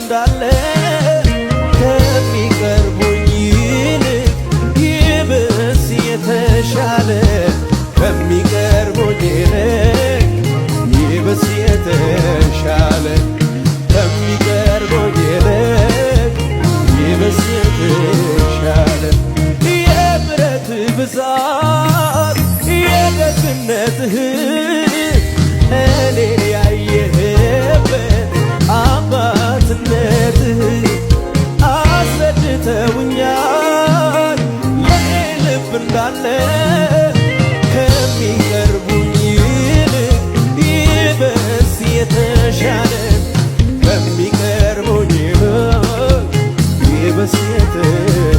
እንዳለ ከሚቀርቡኝ ይልቅ ይብስ የተሻለ ከሚቀርቡኝ ይልቅ ይብስ የተሻለ ከሚቀርቡኝ ይልቅ ይብስ የተሻለ የምሕረት ብዛት የደግነትህ እኔን ያየህበት አባትነትህ አስረድተውኛል የኔ ልብ እንዳለ ከሚቀርቡኝ ይልቅ ይበስ የተሻለ ከሚቀርቡኝ ይልቅ ይበስ የተሻለ